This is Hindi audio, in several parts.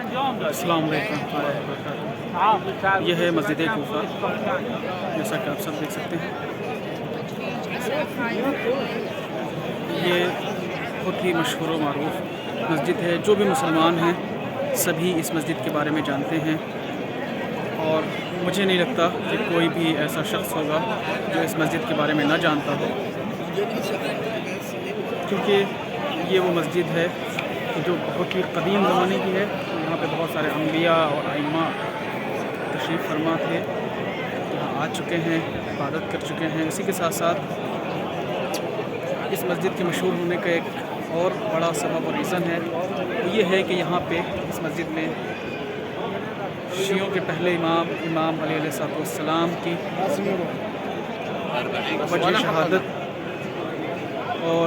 अस्सलाम वालेकुम रहमतुल्लाहि व बरकातुहू। यह है मस्जिद कूफा, जैसा कि आप सब देख सकते हैं। ये बहुत ही मशहूर व मारूफ मस्जिद है। जो भी मुसलमान हैं सभी इस मस्जिद के बारे में जानते हैं, और मुझे नहीं लगता कि कोई भी ऐसा शख्स होगा जो इस मस्जिद के बारे में ना जानता हो, क्योंकि ये वो मस्जिद है जो बहुत ही कदीम ज़माने की है। यहाँ पे बहुत सारे अम्बिया और आइम्मा तशरीफ़ फरमा थे, यहाँ आ चुके हैं, इबादत कर चुके हैं। इसी के साथ साथ इस मस्जिद के मशहूर होने का एक और बड़ा सबब और रीज़न है, वो ये है कि यहाँ पे इस मस्जिद में शियों के पहले इमाम अली अलैहिस्सलाम की वजह शहादत, और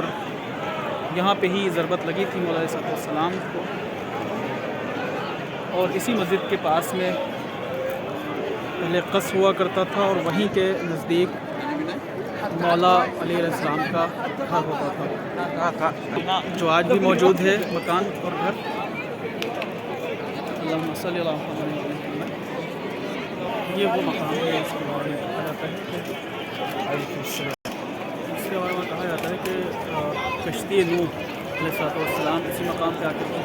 यहाँ पे ही ज़रबत लगी थी मौला अलैहिस्सलाम को। और इसी मस्जिद के पास में पहले क़स्र हुआ करता था, और वहीं के नज़दीक मौला अली अलैहिस्सलाम का घर होता था, जो आज भी मौजूद है, मकान और घर। अल्लाहुम्मा सल्ली अला मुहम्मद। ये वो मकाम है, इसके बारे में कहा जाता है इसके बारे में कहा जाता है कि कश्ती नूह अलैहिस्सलाम इसी मकाम पे आकर के,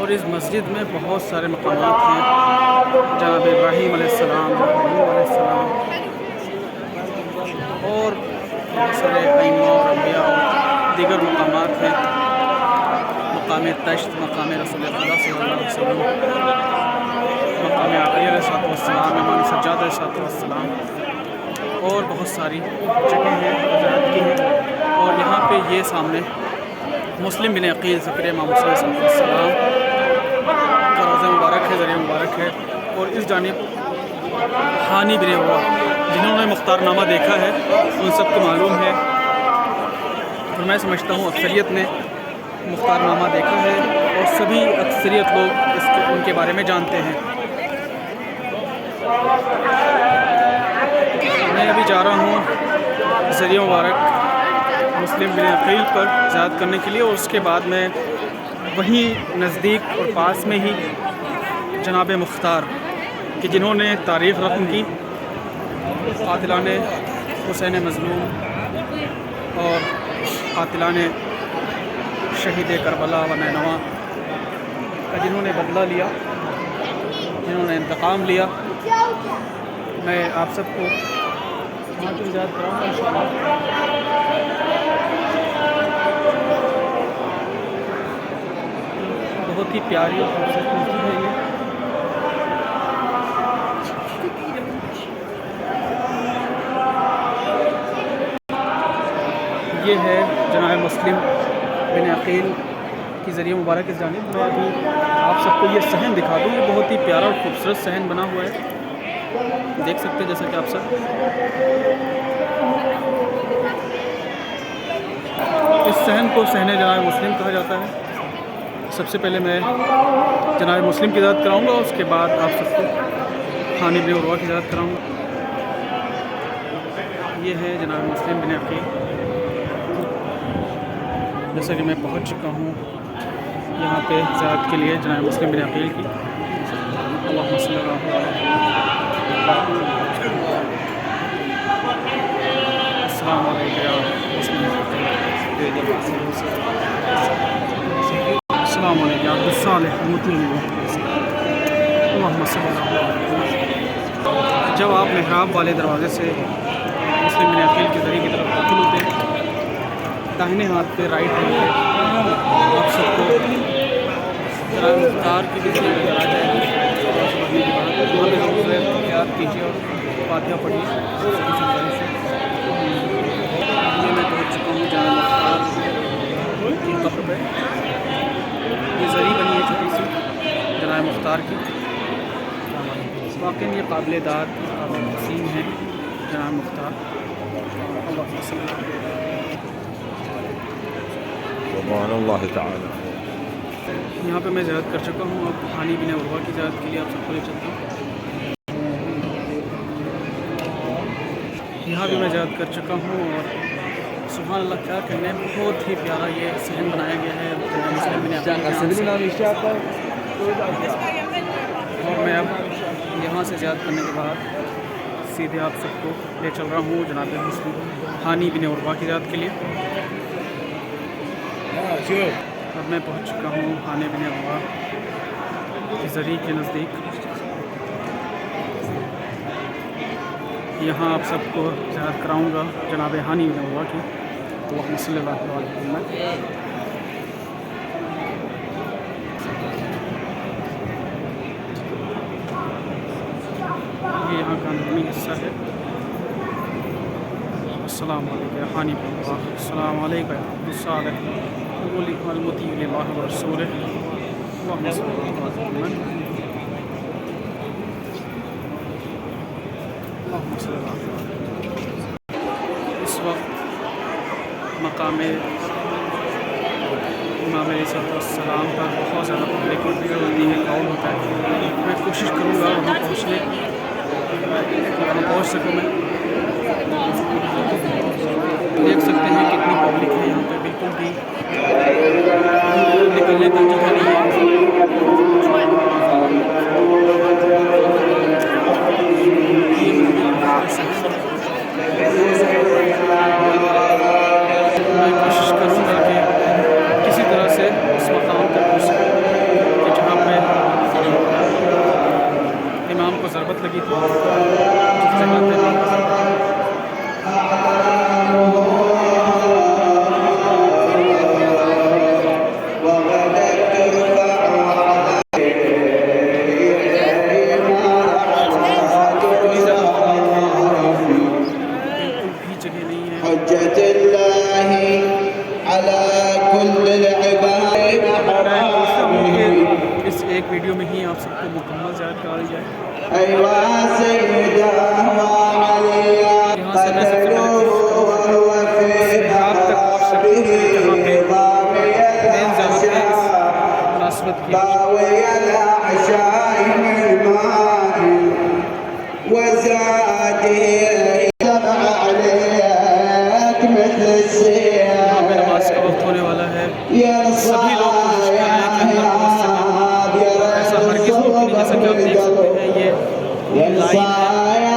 और इस मस्जिद में बहुत सारे मकामात हैं, जनाब इब्राहीम अलैहिस्सलाम, नूह अलैहिस्सलाम, और बहुत सारे आइम्मा और अम्बिया और दीगर मकामात हैं। मकाम तश्त, मकाम रसूलुल्लाह सल्लल्लाहु अलैहि वसल्लम, मकाम अली अलैहिस्सलाम, इमाम सज्जाद अलैहिस्सलाम, और बहुत सारी जगह हैं वज़ारत की हैं। और यहाँ पे ये सामने मुस्लिम बिन अकील ज़करिया इमाम हुसैन अलैहिस्सलाम का रोज़ा मुबारक है, ज़रिया मुबारक है। और इस जानिब हानी बिन हुआ, जिन्होंने मुख्तारनामा देखा है उन सबको मालूम है, और मैं समझता हूँ अक्सरियत ने मुख्तारनामा देखा है, और सभी अक्सरियत लोग उनके बारे में जानते हैं। मैं अभी जा रहा हूँ ज़रिया मुबारक मुस्लिम बिन अकील पर ज़ियारत करने के लिए, और उसके बाद मैं वहीं नज़दीक और पास में ही जनाब मुख्तार कि जिन्होंने तारीख़ रक़म की कातिलाने हुसैन मज़लूम और कातिलाने शहीद करबला व नैनवा का जिन्होंने बदला लिया, जिन्होंने इंतकाम लिया, मैं आप सबको वहाँ की इजाज़त कराऊँगा इंशाअल्लाह। बहुत ही प्यारी और खूबसूरत मस्जिद है ये है जनाब मुस्लिम बिन अकील की ज़रिया मुबारक इस जानिब। मैं अभी आप सबको ये सहन दिखा दूँ। ये बहुत ही प्यारा और खूबसूरत सहन बना हुआ है, देख सकते हैं जैसा कि आप सब। इस सहन को सहने जनाब मुस्लिम कहा जाता है। सबसे पहले मैं जनाब मुस्लिम की इजाज़त कराऊंगा, उसके बाद आप सबको खानी बिन उर्वा की इजाज़त कराऊंगा। ये है जनाब मुस्लिम बिन अकील, जैसा कि मैं पहुंच चुका हूँ यहाँ पे ज़ियारत के लिए जनाब मुस्लिम बिन अकील की। अल्लाहुम्मा सल्ली अला अस्सलामु अलैकुम। जब आप मेहराब वाले दरवाज़े से मुस्लिम बिन अकील के ज़रिए की तरफ दाखिल होते हैं, दाहिने हाथ पे राइट हैंड पे आप सबको मुख्तार की तस्वीर नज़र आ जाएगी। वहाँ पे ज़रूर याद कीजिए और फातिहा पढ़िए। ये मैं पहुँच चुका हूँ जहाँ मुख्तार की कब्र पे। ये ज़री बनी है छोटी सी जनाब मुख्तार की। वाकई ये काबिल दाद वसीम है जनाब मुख्तार। यहाँ पे मैं ज़ियारत कर चुका हूँ। अब हानी बिन उर्वा की ज़ियारत के लिए आप सबको ले चलता हूँ। यहाँ भी मैं ज़ियारत कर चुका हूँ, और सुभान अल्लाह, क्या कहने, बहुत ही प्यारा ये सहन बनाया गया है मुस्लिम बिन अकील के यहाँ से। और मैं अब यहाँ से ज़्यादा करने के बाद सीधे आप सबको ले चल रहा हूँ जनाब मुस्लिम हानी बिन उर्वा की ज़ियारत के लिए। अब मैं पहुँच चुका हूँ हानी बिन उर्वा की ज़री के नज़दीक। यहाँ आप सबको ज़ियारत कराऊँगा जनाब हानी बिन उर्वा की। तो सल्लल्लाहु अलैहि वसल्लम। ये यहाँ का अंदरूनी हिस्सा है। अस्सलामु अलैकुम या हानी बिन उर्वा, अस्सलामु अलैकुम या सालिह वल मुती लिल्लाहि व रसूलिह। इस वक्त मकाम इमाम अलैहिस्सलाम पर बहुत ज़्यादा पब्लिक और भीड़ होती है, क्राउड होता है। मैं कोशिश करूँगा वहाँ पहुँचने, वहाँ पहुँच सकूँ मैं। देख सकते हैं कितनी पब्लिक है यहाँ पे, बिल्कुल भी निकलने की जगह नहीं है। मैं कोशिश करूँगा कि किसी तरह से उस मकाम तक पहुँच सकूँ कि जहाँ पे इमाम को ज़रूरत लगी थी, जिस जगह पे इमाम को ज़रूरत लगी। इस एक वीडियो में ही आप सबको मुकम्मल ज़ियारत करा दी जाए। यहाँ से मैं सबसे रात तक पहुँच सकूँ जहाँ पे मेन ज़रूरत है इस मुनासबत की। यहाँ पे नमाज का वक्त होने वाला है। सभी लोग कोशिश कर रहे हैं कि अंदर पहुँच सकें। ऐसा हरगिज़ मुमकिन नहीं, जैसा कि आप देख सकते हैं ये लाइन है।